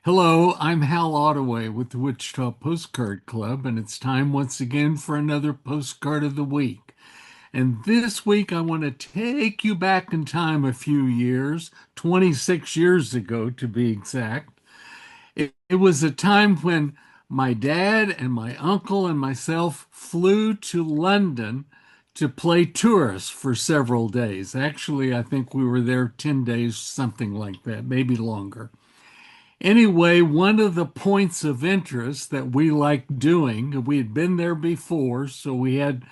Hello, I'm Hal Ottaway with the Wichita Postcard Club, and it's time once again for another postcard of the week. And this week, I want to take you back in time a few years, 26 years ago to be exact. It was a time when my dad and my uncle and myself flew to London to play tourists for several days. Actually, I think we were there 10 days, something like that, maybe longer. Anyway, one of the points of interest that we liked doing, we had been there before, so we had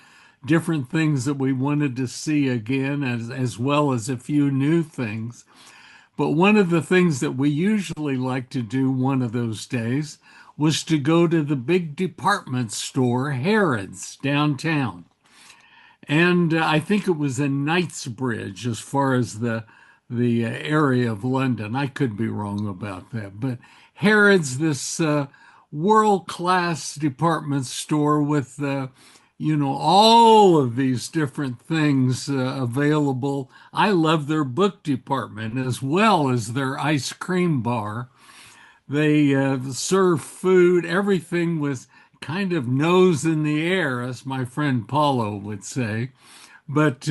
different things that we wanted to see again, as well as a few new things. But one of the things that we usually like to do one of those days was to go to the big department store, Harrods, downtown. And I think it was in Knightsbridge as far as the area of London. I could be wrong about that, but Harrods, this world-class department store with all of these different things available. I love their book department as well as their ice cream bar. They serve food. Everything was kind of nose in the air, as my friend Paulo would say. But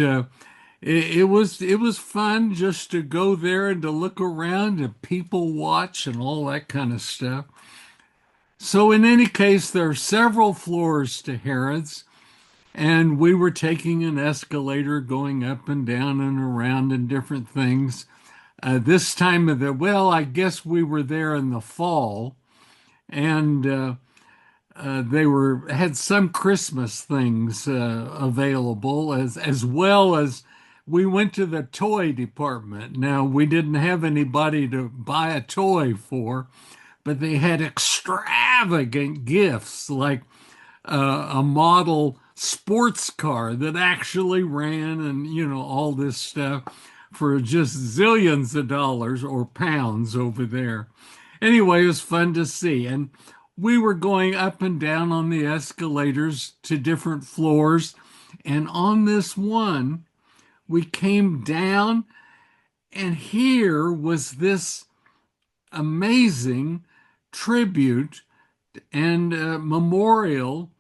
it was fun just to go there and to look around and people watch and all that kind of stuff. So in any case, there are several floors to Harrods, and we were taking an escalator going up and down and around and different things. This time of the, well, I guess we were there in the fall, and they were had some Christmas things available as well as we went to the toy department. Now we didn't have anybody to buy a toy for, but they had extravagant gifts like a model sports car that actually ran and all this stuff for just zillions of dollars or pounds over there. Anyway, it was fun to see. And we were going up and down on the escalators to different floors. And on this one, we came down, and here was this amazing tribute and memorial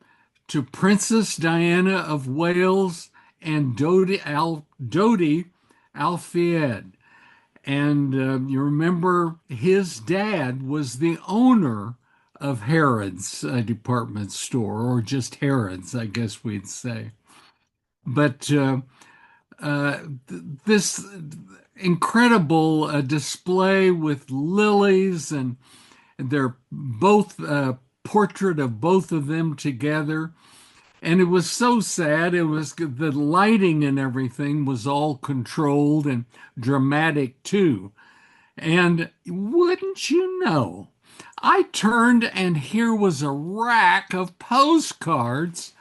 to Princess Diana of Wales and Dodi Al-Fayed. And you remember his dad was the owner of Harrods department store, or just Harrods, I guess we'd say. But this incredible display with lilies, and they're both portrait of both of them together. And it was so sad. It was the lighting and everything was all controlled and dramatic too. And wouldn't you know, I turned and here was a rack of postcards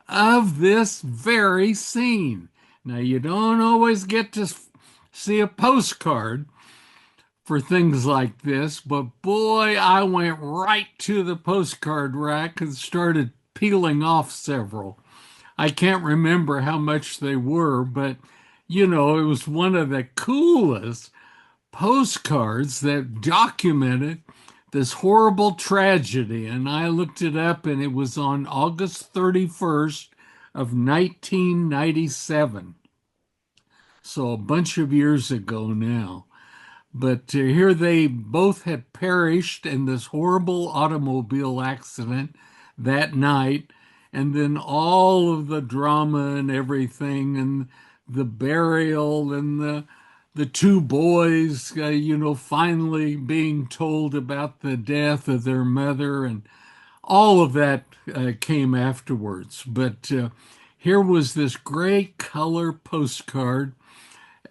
of this very scene. Now, you don't always get to see a postcard for things like this, but boy, I went right to the postcard rack and started peeling off several. I can't remember how much they were, but it was one of the coolest postcards that documented this horrible tragedy. And I looked it up, and it was on August 31st of 1997. So a bunch of years ago now. But here they both had perished in this horrible automobile accident that night. And then all of the drama and everything, and the burial, and the two boys, finally being told about the death of their mother, and all of that came afterwards. But here was this great color postcard,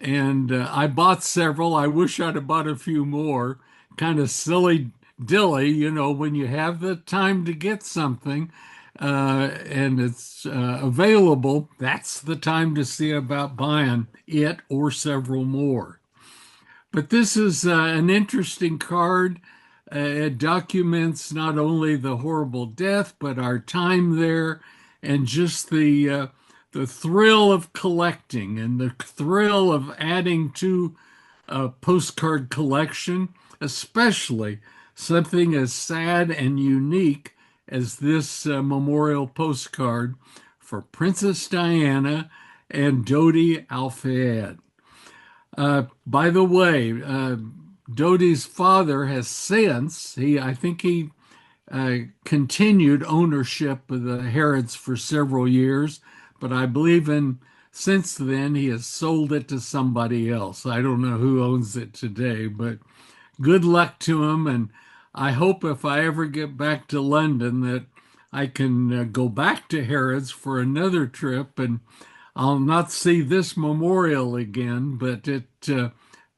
and I bought several. I wish I'd have bought a few more. Kind of silly dilly, when you have the time to get something and it's available, that's the time to see about buying it or several more. But this is an interesting card. It documents not only the horrible death, but our time there, and just the thrill of collecting and the thrill of adding to a postcard collection, especially something as sad and unique as this memorial postcard for Princess Diana and Dodi Al-Fayed. By the way, Dodi's father has since, I think he continued ownership of the Harrods for several years, but I believe since then he has sold it to somebody else. I don't know who owns it today, but good luck to him. And I hope if I ever get back to London that I can go back to Harrods for another trip, and I'll not see this memorial again, but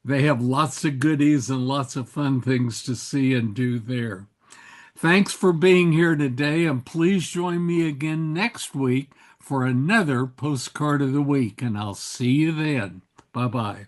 they have lots of goodies and lots of fun things to see and do there. Thanks for being here today, and please join me again next week for another Postcard of the Week, and I'll see you then. Bye bye.